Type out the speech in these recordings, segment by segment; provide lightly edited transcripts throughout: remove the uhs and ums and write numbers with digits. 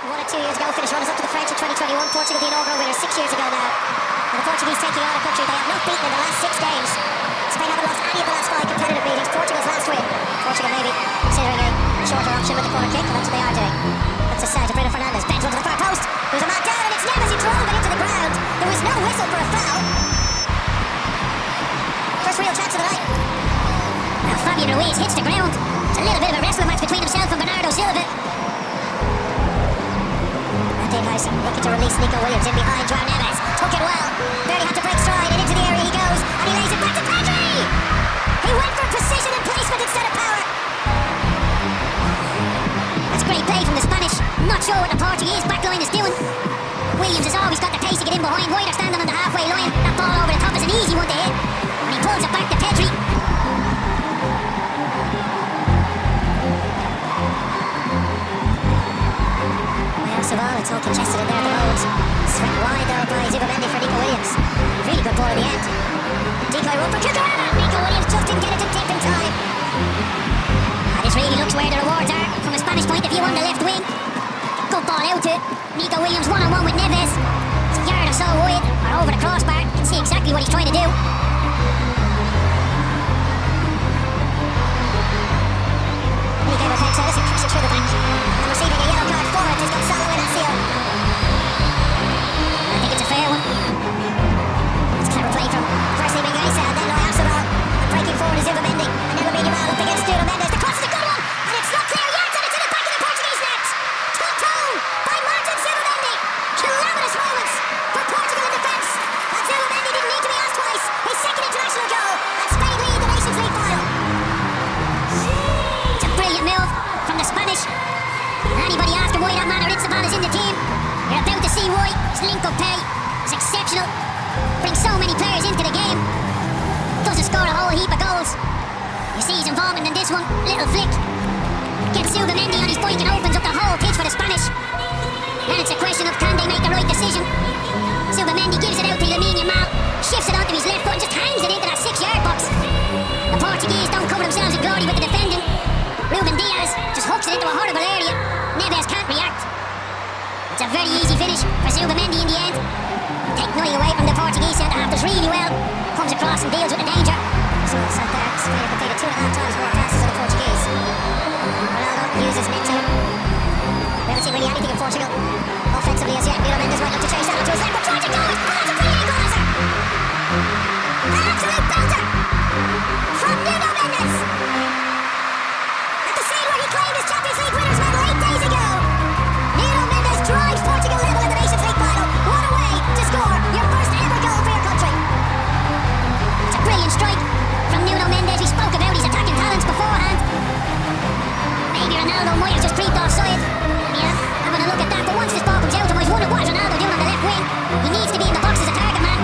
1 or 2 years ago, finished runners up to the French in 2021. Portugal the inaugural winners 6 years ago now. And the Portuguese taking on a country they have not beaten in the last 6 games. Spain haven't lost any of the last 5 competitive meetings. Portugal's last win. Portugal maybe considering a shorter option with the corner kick, and that's what they are doing. That's a side to Bruno Fernandes. Bends one to the far post. There's a man down, and it's Neves who drove it into the ground. There was no whistle for a foul. First real chance of the night. Now Fabian Ruiz hits the ground. It's a little bit of a wrestling match between himself and Bernardo Silva. And Dave Howson looking to release Nico Williams in behind Joao Neves. Took it well. Barely had to break stride, and into the area he goes. And he lays it back to Pedri. He went for precision and placement instead of power. That's great play from the Spanish. Not sure what the Portuguese backline is doing. Williams has always got the pace to get in behind. White are standing on the halfway line. That ball over the top is an easy one to hit. And he pulls it back to Pedri. It's all congested in there at the moment. Swept wide though by Zubamendi for Nico Williams. Really good ball in the end. Decoy run for Cucurella. Nico Williams just didn't get it to tip in time. And this really looks where the rewards are from a Spanish point of view on the left wing. Good ball out to Nico Williams, one-on-one with Neves. It's a yard or so wide, or over the crossbar. You can see exactly what he's trying to do. He gave a fake service and crashed it through the back. And receiving a yellow card for it has got Gonzalo Inacio. I think it's a fair one. It's a clever play from firstly Mingueza and then Oyarzabal. And breaking forward is Zubamendi. And now Lamine up against Nuno Mendes. The cross is a good one. And it's not clear yet. And it's in the back of the Portuguese net. Top home by Martin Zubamendi. Calamitous moments for Portugal in defence. And Zubamendi didn't need to be asked twice. His second international goal. And Spain lead the Nations League final. Move from the Spanish. Anybody asking why that man Oyarzabal is in the team, you're about to see why. His link-up play is exceptional. Brings so many players into the game. Doesn't score a whole heap of goals. You see his involvement in this one. Little flick. Gets Zubamendi on his bike and opens up the whole pitch for the Spanish. Then it's a question of can they make the right decision. Zubamendi gives it out to Lamine Yamal. Shifts it onto his left foot and just hangs it into that 6-yard box. The Portuguese don't cover themselves in glory with the defending. Ruben Diaz just hooks it into a horrible area. Neves can't react. It's a very easy finish for Zubamendi in the end. Take nothing away from the Portuguese centre-half. Does really well. Comes across and deals with the danger. So it's like that. Spain have completed 2.5 times more passes than the Portuguese. Ronaldo uses Neto. We haven't seen really anything in Portugal offensively as yet. Nuno Mendes might look to chase that onto his left, but tries to go. Oh, that's a brilliant equaliser. An absolute belter from Nuno Mendes. Champions League winners medal 8 days ago. Nuno Mendes drives Portugal level in the Nations League final. What a way to score your first ever goal for your country. It's a brilliant strike from Nuno Mendes. We spoke about his attacking talents beforehand. Maybe Ronaldo might have just creeped offside. Yeah, having a look at that. But once this ball comes out, I was wondering what is Ronaldo doing on the left wing. He needs to be in the box as a target man.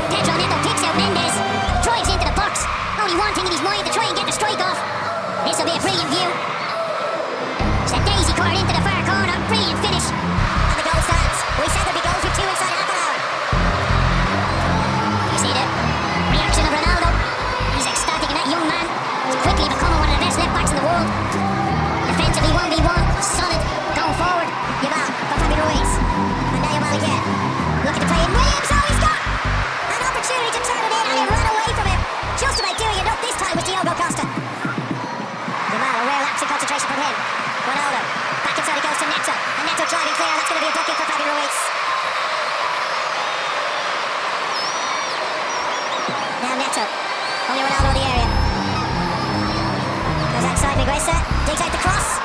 Pedro Neto picks out Mendes, drives into the box. Only one thing in his mind to try and get the strike off. This will be a brilliant view. Daisy caught into the far corner. Brilliant finish. And the goal stands. We said there'd be goals with 2 inside half an hour. You see the reaction of Ronaldo. He's ecstatic, and that young man is quickly becoming one of the best left backs in the world. Defensively 1v1, solid, going forward. Yamal for Fabian Ruiz. And now Yamal again. Looking to play in. Williams, oh, he's got an opportunity to turn it in, and he ran away from him. Just about doing enough this time with Diogo Costa. Yamal, a rare lapse in concentration from him. Ronaldo, back inside he goes to Neto. And Neto driving clear, that's going to be a booking for Fabian Ruiz. Now Neto, only Ronaldo in the area. Goes outside Mingueza, digs out the cross.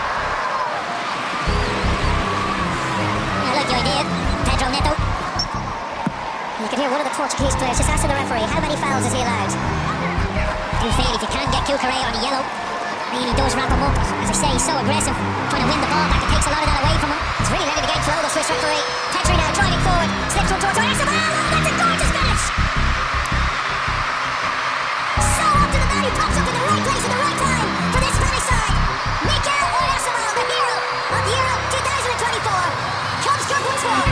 I like the idea, Pedro Neto. And you can hear one of the Portuguese players just asking the referee, how many fouls is he allowed? Do you feel if you can get Cucurella on a yellow, really does wrap him up. As I say, he's so aggressive, trying to win the ball back. It takes a lot of that away from him. He's really letting the game flow, the Swiss referee. Pedri now driving forward, slips one towards Oyarzabal. Oh, that's a gorgeous finish! So up to the man who pops up in the right place at the right time for this Spanish side. Mikel Oyarzabal, the hero of Euro 2024, comes good once more.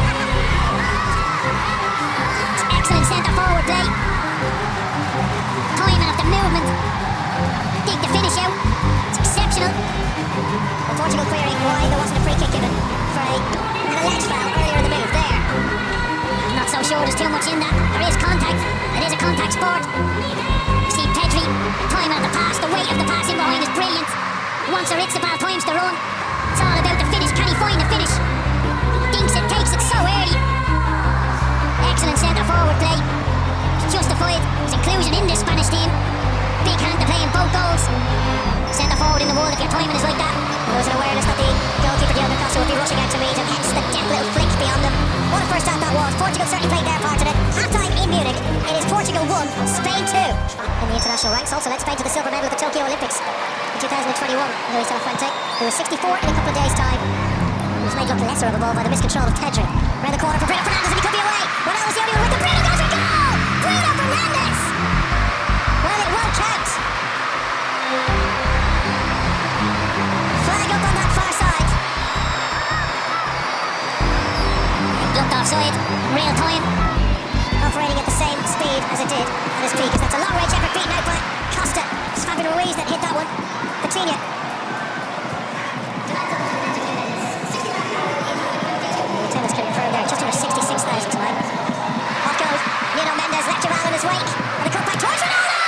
It's excellent centre-forward play. Timing of the movement. Dig the finish out. It's exceptional. Portugal querying why there wasn't a free kick given. sure there's too much in that. There is contact. It is a contact sport. You see Pedri, time of the pass, the weight of the pass in behind is brilliant. Once a Ritzabal times to run. It's all about the finish. Can he find the finish? He thinks it, takes it so early. Excellent centre forward play. It's justified his inclusion in this Spanish team. Big hand to play in both goals. Centre forward in the world if your timing is like that. There was an awareness that the goalkeeper Diogo Costa would be rushing out to meet him, hence the deft little flick beyond them. What a first half that was. Portugal certainly played their part in it. Half time in Munich. It is Portugal 1, Spain 2. In the international ranks also led Spain to the silver medal at the Tokyo Olympics in 2021. Luis de la Fuente, who was 64 in a couple of days' time. He was made look lesser of a ball by the miscontrol of Pedri. Around the corner for Bruno Fernandes and he could be away. Ronaldo's the only one with the Bruno goes for goal! Bruno Fernandes! Well, it won't count. Flag up on that far side. He looked offside, real time. Operating at the same speed as it did at his peak. That's a long range effort beaten out by Costa. It's Fabian Ruiz that hit that one. Coutinho. Attendance confirmed there, just under 66,000 tonight. Off goes Nuno Mendes, Lectural in his wake. And the cut back towards Ronaldo!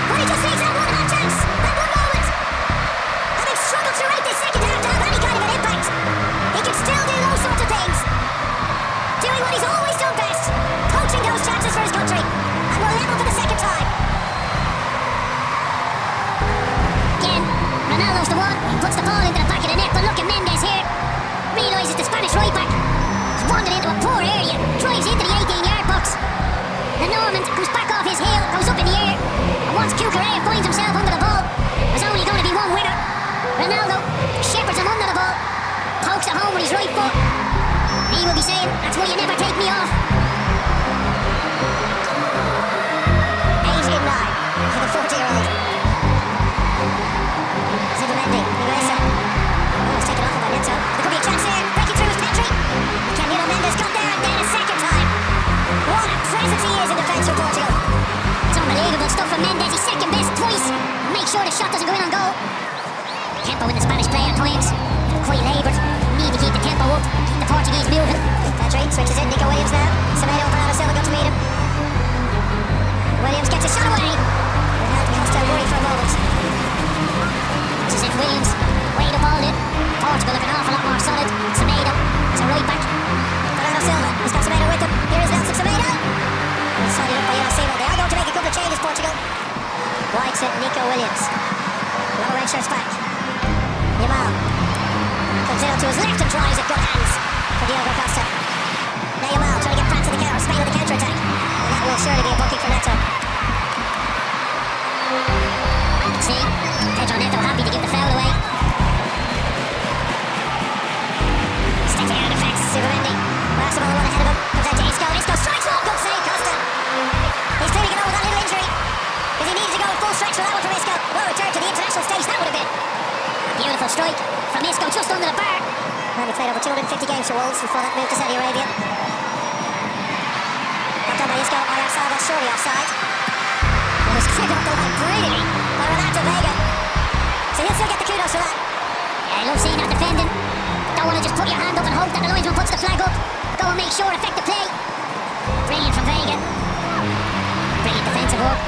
But he just needs that one hot chance, that one moment. Having struggled throughout this second half to have any kind of an impact, he can still do those sorts of things. Doing what he's always done best, poaching those chances for his country. And we're level for the second time. Again, Ronaldo's the one who puts the ball into the back of the net, but look at Mendes here. Realises the Spanish right back. He's wandered into a poor area, drives into the 18-yard box. The Norman comes back off his heel, goes up in the air, and once Cucurella finds himself under the ball, there's only going to be one winner. Ronaldo shepherds him under the ball, pokes it home with his right foot. He will be saying, that's why you never take me off. 8 in 9 for the 40-year-old. Zubimendi, Inglesa. Oh, it's taken off by Neto. There could be a chance here. Breaking through is Pedri. Can Nuno Mendes got there and then a second time. What a presence he is in defence for Portugal. It's unbelievable stuff from Mendes. He's second best twice. Make sure the shot doesn't go in on goal. Tempo in the Spanish play at times. Quite laboured. Need to keep the tempo up. Keep the Portuguese moving. Pedri switches in. Nico Williams now. Semedo and Bernardo Silva go to meet him. Williams gets a shot away. Without Costa worried for a moment. It's as if Williams weighed the ball in. Portugal look an awful lot more solid. Semedo as a right back. Bernardo Silva. He's got Semedo with him. Here is Nelson Semedo. Sided up by Yacine. They are going to make a couple of changes, Portugal. Wide to Nico Williams. Low red shirts back. Yamal comes out to his left and tries it. Good hands for Diogo Costa. Now Yamal trying to get France to the counter. Spain with the counter attack. And that will surely be a booking for Neto. You can see Pedro Neto happy to give the foul away. Steps out of defence. Zubimendi. Pass the ball one ahead of him. Comes out to Isco. Isco strikes one. Good save, Costa. He's clearly going over that little injury. Because he needed to go in full stretch for that one from Isco. Well returned to the international stage. That would have been. Beautiful strike from Isco just under the bar. And he played over 250 games for Wolves before that move to Saudi Arabia. Knocked on by Isco. Oyar Salva surely offside. It was cleared off the line brilliantly by Ronaldo Vega. So he'll still get the kudos for that. Yeah, I love seeing that defending. Don't want to just put your hand up and hope that the linesman puts the flag up. Go and make sure, effective play. Brilliant from Vega. Brilliant defensive work.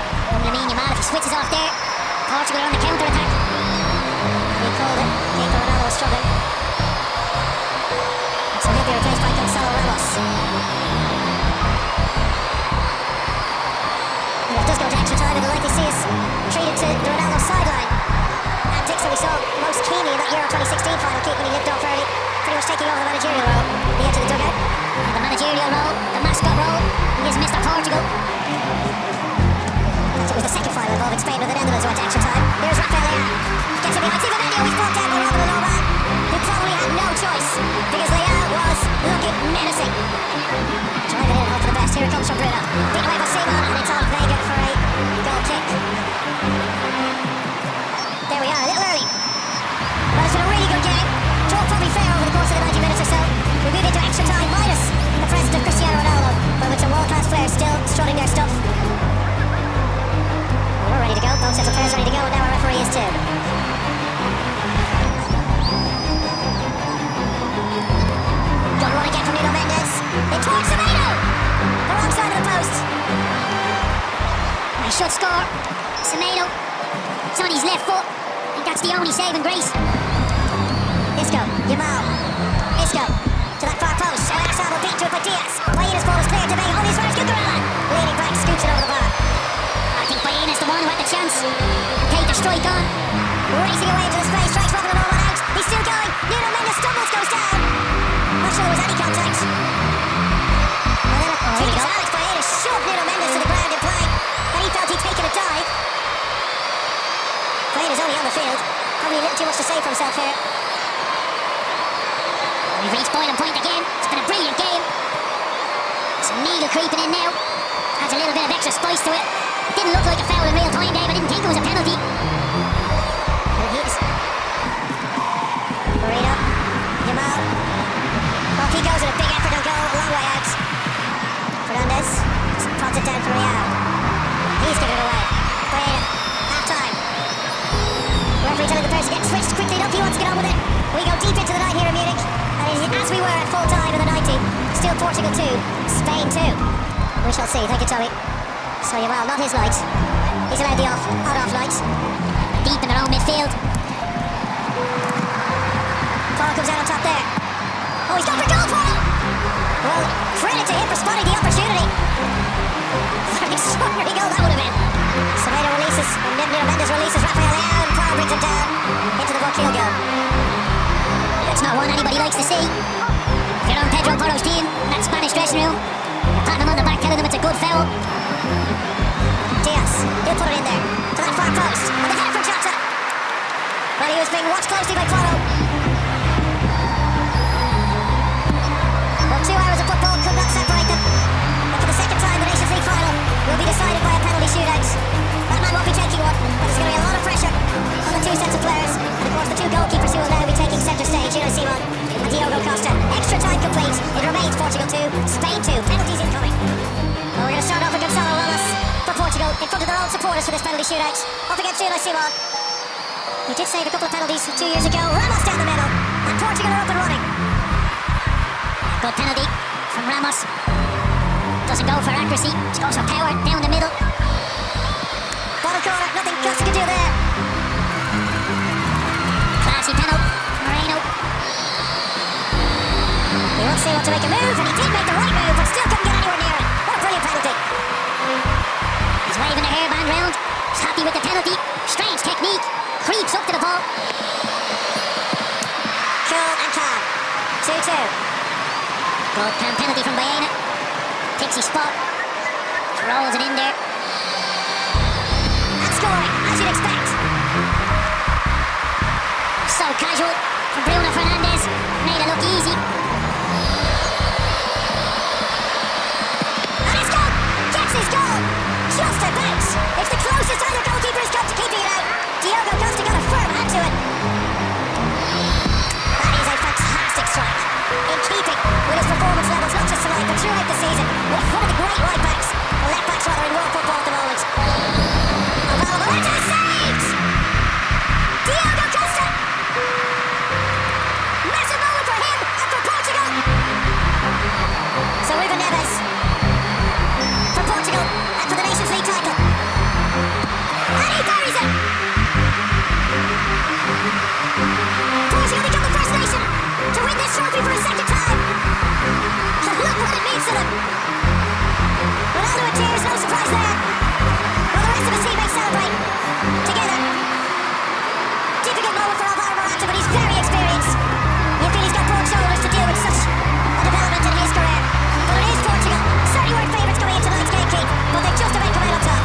Lamine Yamal, if he switches off there, Portugal are on the counter attack. He called it. Keeper Ronaldo was struggling. So he'll be replaced by Gonzalo Ramos. If it does go to extra time, it'll likely see us treated to the Ronaldo sideline. And Dixon, we saw most keenly in that Euro 2016 final kick when he limped off early, pretty much taking over the managerial role. He entered the dugout. And the managerial role, the mascot role, he is Mr. Portugal. It was the second final involving Spain with the Netherlands who went to extra time. Here's Rafael Leao. Gets it behind Zubimendi, he's brought down by Robin Norman, who probably had no choice because Leao was looking menacing. Driving in, hope for the best. Here it comes from Bruno. Beaten away by Simon, and it's on Vega for a goal kick. There we are, a little early. Well, it's been a really good game. Draw probably fair over the course of the 90 minutes or so. We move into extra time, minus the presence of Cristiano Ronaldo, but with some world-class players still strutting their stuff. We're ready to go. Both sets of players ready to go, and now our referee is too. should score. Semedo. It's on his left foot. I think that's the only saving grace. Isco. Yamal. Isco. To that far post. Oyarzabal beat to it by Diaz. Bayena's ball is cleared to Bay. Only as far as Cucurella. Leaning back, scoops it over the bar. I think Bayena's the one who had the chance. Take the strike on. Racing away into the space. Strikes Robin and all one out. He's still going. Nuno Mendes stumbles, goes down. Not sure there was any contact. And then I think it's Alex Baena shoved Nuno Mendes to the ground implying that he felt he'd taken a dive. Baena's only on the field. Probably a little too much to say for himself here. We've reached boiling point again. It's been a brilliant game. Some needle creeping in now. Adds a little bit of extra spice to it. It didn't look like a foul in real time, Dave. I didn't think it was a penalty. And it is. Marino. Yamal. Off he goes with a big effort on goal. A long way out. Fernandez. Prods it down for Real. He's given it away. Baena. Half time. Referee telling the players to get switched quickly enough. He wants to get on with it. We go deep into the night here in Munich. As we were at full time in the 90, still Portugal 2, Spain 2. We shall see. Thank you, Tommy. So Yamal, not his night. He's allowed the on-off night. Deep in their own midfield. Paul comes out on top there. Oh, he's gone for goal, Paul! Well, credit to him for spotting the opportunity. What an extraordinary goal that would have been. Semedo releases, and Nuno Mendes releases Rafael Leao, and Paul brings him down into the field goal. It's not one anybody likes to see. If you're on Pedro Porro's team in that Spanish dressing room, you're patting him on the back telling him it's a good foul. Diaz, he'll put it in there to that far post. And the header from Jota. Well, he was being watched closely by Porro. Well, 2 hours of football could not separate them. But for the second time, the Nations League final will be decided by a penalty shootout. That man won't be taking one, but there's going to be a lot of pressure on the two sets of players. And of course, the two goalkeepers who will now be taking centre stage, Gino Simon and Diogo Costa. Extra time complete. It remains Portugal 2, Spain 2. Penalties incoming. Well, we're going to start off with Gonzalo Ramos for Portugal in front of their own supporters for this penalty shootout. Up against Gino Simon. He did save a couple of penalties 2 years ago. Ramos down the middle. And Portugal are up and running. Good penalty from Ramos. Doesn't go for accuracy. Just goes for power down the middle. Bottom corner. Nothing Costa can do there. Classy penalty. Moreno. He wants Simon to make a move, and he did make the right move, but still couldn't get anywhere near it. What a brilliant penalty. He's waving the hairband round. He's happy with the penalty. Strange technique. Creeps up to the ball. Cool and calm. 2-2. Good calm penalty from Baena. Pixie spot. Rolls it in there. And scoring, as you'd expect. So casual from Bruno Fernandes. Made it look easy. And it's gone! Gets his goal! Just about! It's the closest either goalkeeper has come to keeping it out. Diogo Costa got a firm hand to it. That is a fantastic strike. In keeping with his performance levels, not just tonight, but throughout the season. With one of the great right backs, or left backs rather, in world football at the moment. Alvaro Morata saved! Diogo Costa! Massive moment for him and for Portugal! So Ruben Neves for Portugal and for the Nations League title. And he buries it! Portugal become the first nation to win this trophy for a second time. And look what it means to them. Ronaldo in tears, no surprise there. While the rest of his teammates celebrate together. Difficult moment for Alvaro Morata, but he's very experienced. You feel he's got broad shoulders to deal with such a development in his career. But it is Portugal. Certainly weren't favourites coming into tonight's game, Keith, but they've just about come out on top.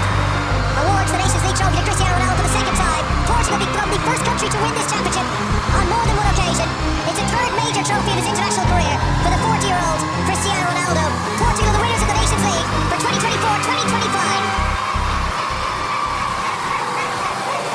Awards the Nations League trophy to Cristiano Ronaldo for the second time. Portugal become the first country to win this championship on more than one occasion. It's a third major trophy of his international career for the 40-year-old Cristiano Ronaldo. Portugal the winners of the Nations League for 2024-2025.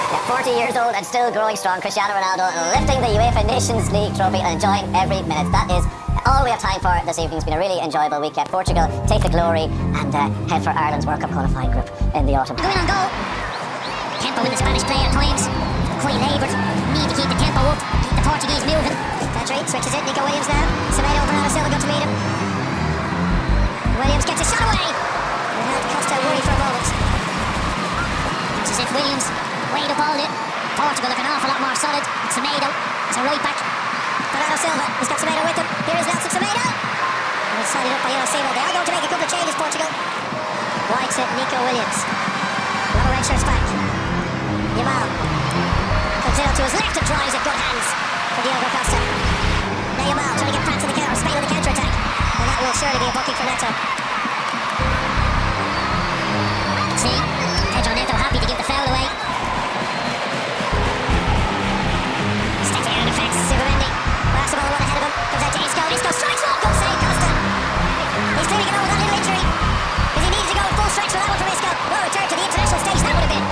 Yeah, 40 years old and still growing strong, Cristiano Ronaldo lifting the UEFA Nations League trophy and enjoying every minute. That is all we have time for this evening. It's been a really enjoyable weekend. Portugal take the glory and head for Ireland's World Cup qualifying group in the autumn. Going on goal. Tempo in the Spanish play at times. Quite laboured. Need to keep the tempo up. Keep the Portuguese moving. Pedri switches it. Nico Williams now. Semedo and Bernardo Silva go to meet him. Williams gets a shot away. It had Costa worry for a moment. as if Williams weighed up all it. Portugal look an awful lot more solid. Semedo is a right back. Bernardo Silva, he's got Semedo with him. Here is Nelson Semedo. And it's sided up by Semedo. They are going to make a couple of changes, Portugal. Wide to Nico Williams. A lot of red shirts back. Yamal comes in to his left and tries it. Good hands for Diogo Costa. Now Yamal trying to get France in the counter. Spain on the counter attack. And that will surely be a booking for Neto. See, Pedro Neto happy to give the foul away. Stepping out of defence, Zubimendi. Pass the ball one ahead of him. Comes out to Isco. Isco strikes one. Good save, Costa. He's clearly going with that little injury. Because he needed to go in full stretch for that one from Isco. Well returned to the international stage, that would have been.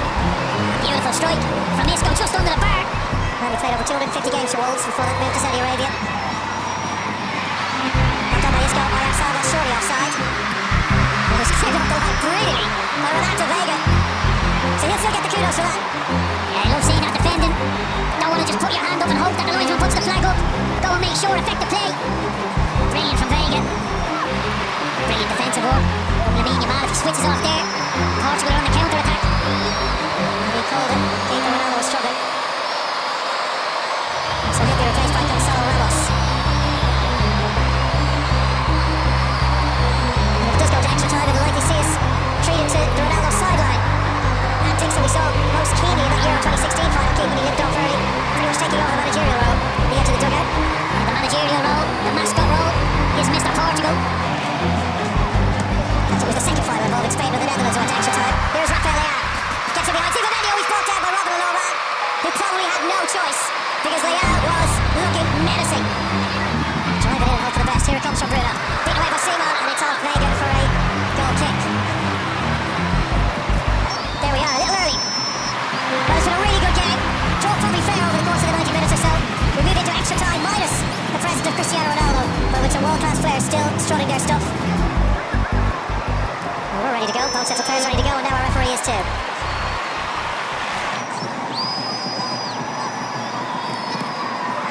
Beautiful strike from Isco just under the bar. And he played over 250 games for Wolves before that move to Saudi Arabia. Knocked on by Isco. Oyarzabal was surely offside. It was cleared up the line brilliantly by Ronaldo Vega. So he'll still get the kudos for that. Yeah, I love seeing that defending. Don't want to just put your hand up and hope that the linesman puts the flag up. Go and make sure, affect the play. Brilliant from Vega. Brilliant defensive work. Lamine Yamal, if he switches off there, Portugal are on the counter attack. He called it. Even Ronaldo was struggling. So he'll be replaced by Gonzalo Ramos. And if it does go to extra time, it'll likely see us treated to the Ronaldo sideline. Antics that we saw most keenly in that Euro 2016 final, keeping he limped off early, pretty much taking over the managerial role. He entered the dugout. The managerial role, the mascot role, is Mr. Portugal. It was the second final involving Spain and the Netherlands went to extra time. Here's Rafael Leao. Gets it behind Zubimendi, who was brought down by Robin Loran, who probably had no choice because Leao was looking menacing. Drive it in, hope for the best. Here it comes from Bruno. Beaten away by Simon, and it's off Vega for a goal kick. There we are, a little early. But it's been a really good game. Draw probably fair over the course of the 90 minutes or so. We move into extra time minus the presence of Cristiano Ronaldo, but with some world-class players still strutting their stuff. We're ready to go. Both sets of players ready to go, and now our referee is too.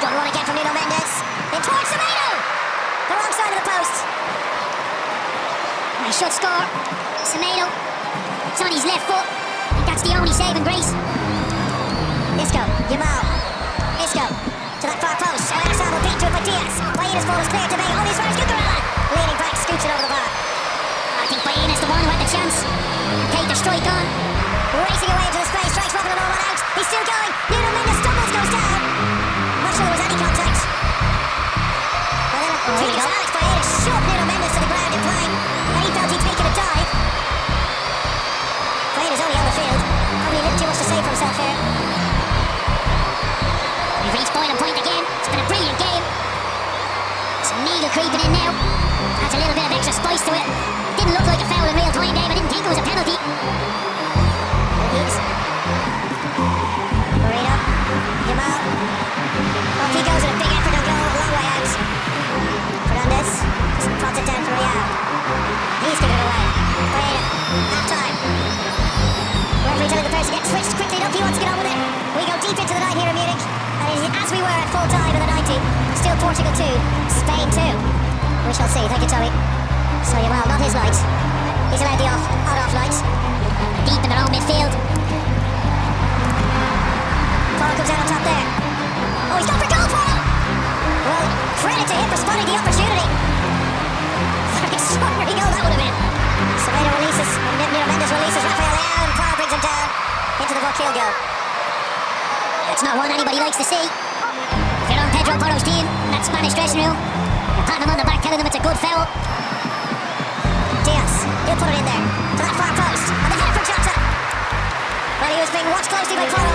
Good run again from Nuno Mendes. In towards Semedo. The wrong side of the post. He should score. Semedo. It's on his left foot. That's the only saving grace. Isco. Yamal. Isco. To that far post. Oyarzabal beat to it by Diaz. Bayena's ball is cleared to Vega. On his first Cucurella. Leaning back, scoots it over the bar. I think Bayena's the one who had the chance. Take the strike on. Racing away into the space, strikes Robin and all one out. He's still going. Nuno Mendes stumbles, goes down. Not sure there was any contact. And then Alex Baena shoved Nuno Mendes to the ground in play. And he felt he'd taken a dive. Baena's only on the field. Probably a little too much to say for himself here. We've reached boiling point again. It's been a brilliant game. Some needle creeping in now. Adds a little bit of extra spice to it. Didn't look like a foul in real time, Dave. I didn't think it was a penalty. Marino. Yamal. Off he goes with a big effort on goal, a long way out. Fernandes. Just prods it down for Real. He's given it away. Baena. Half time. Referee telling the players to get switched quickly enough. He wants to get on with it. We go deep into the night here in Munich. And as we were at full time in the 90, still Portugal 2, Spain 2. We shall see. Thank you, Tommy. So Yamal, not his night. He's allowed the odd-off night. Deep in their own midfield. Paul comes out on top there. Oh, he's gone for goal, Paul! Well, credit to him for spotting the opportunity. What an extraordinary goal that would have been. Semedo releases, and Nuno Mendes releases Rafael Leao, and Paul brings him down into the Boquil goal. That's not one anybody likes to see. If you're on Pedro Porro's team in that Spanish dressing room, you're patting him on the back telling him it's a good foul. Diaz, he'll put it in there, to that far post, and the header from Jota. Well, he was being watched closely by Porro.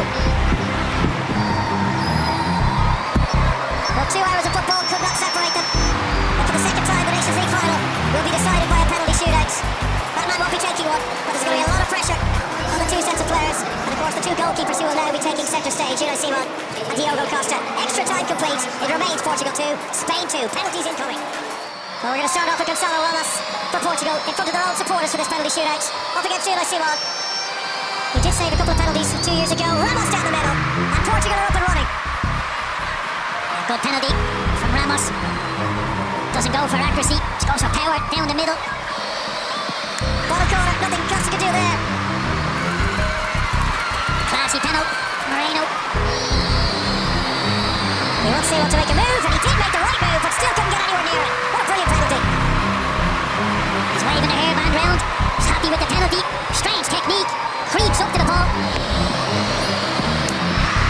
Well, 2 hours of football could not separate them. And for the second time, the Nations League final will be decided by a penalty shootout. That man won't be taking one, but there's going to be a lot of pressure on the two sets of players. And of course, the two goalkeepers who will now be taking centre stage, Unai Simon and Diogo Costa. Extra time complete. It remains Portugal 2, Spain 2. Penalties incoming. Well, we're going to start off with Gonzalo Ramos for Portugal in front of their own supporters for this penalty shootout. Up against Unai Simon. He did save a couple of penalties 2 years ago. Ramos down the middle. And Portugal are up and running. A good penalty from Ramos. Doesn't go for accuracy. Just goes for power down the middle. Bottom corner. Nothing Costa can do there. penalty. Moreno. He wants to make a move, and he did make the right move, but still couldn't get anywhere near it. What a brilliant penalty. He's waving the hairband round. He's happy with the penalty. Strange technique. Creeps up to the ball.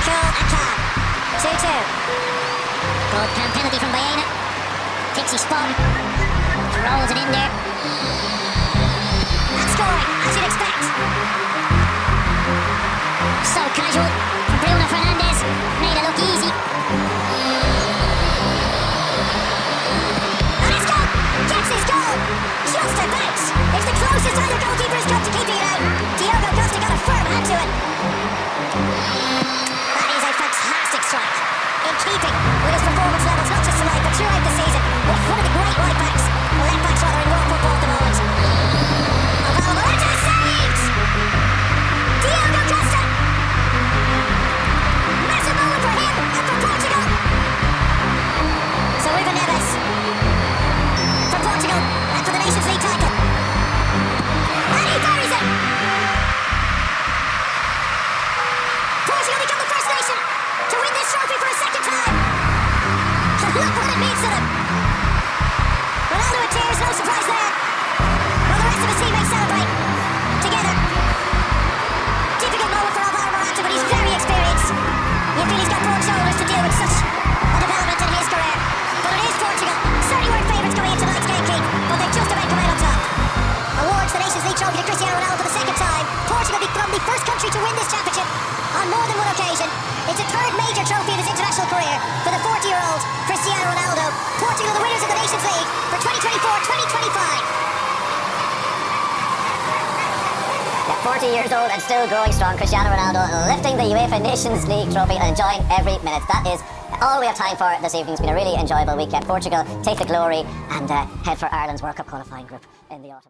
Cool and calm. 2-2. Good penalty from Baena. Takes his spot. Rolls it in there. And scoring, as you'd expect. So casual from Bruno Fernandes. Made it look easy. And it's gone! Gets his goal! Just a bounce! It's the closest either goalkeeper has come to keeping it out. Diogo Costa got a firm hand to it. That is a fantastic strike. In keeping with his performance levels, not just tonight, but throughout the season. With one of the great right backs, or left backs rather, in world football at the moment. Available, and it's saved! Diogo Costa! Massive moment for him and for Portugal. So Ruben Neves for Portugal and for the Nations League title. And he buries it! Portugal become the first nation to win this trophy for a second time. And look what it means to them. Ronaldo in tears, no surprise there. While the rest of his teammates celebrate together. Difficult moment for Alvaro Morata, but he's very experienced. You feel he's got broad shoulders to deal with such a development in his career. But it is Portugal. Certainly weren't favourites going into tonight's game, Keith, but they just about come out on top. Awards the Nations League trophy to Cristiano Ronaldo for the second time. Portugal become the first country to win this championship on more than one occasion. It's the third major trophy of his international career for the 40-year-old Cristiano Ronaldo. Portugal the winners of the Nations League for 2024-2025. 40 years old and still growing strong, Cristiano Ronaldo lifting the UEFA Nations League trophy and enjoying every minute. That is all we have time for this evening. It's been a really enjoyable weekend. Portugal take the glory and head for Ireland's World Cup qualifying group in the autumn.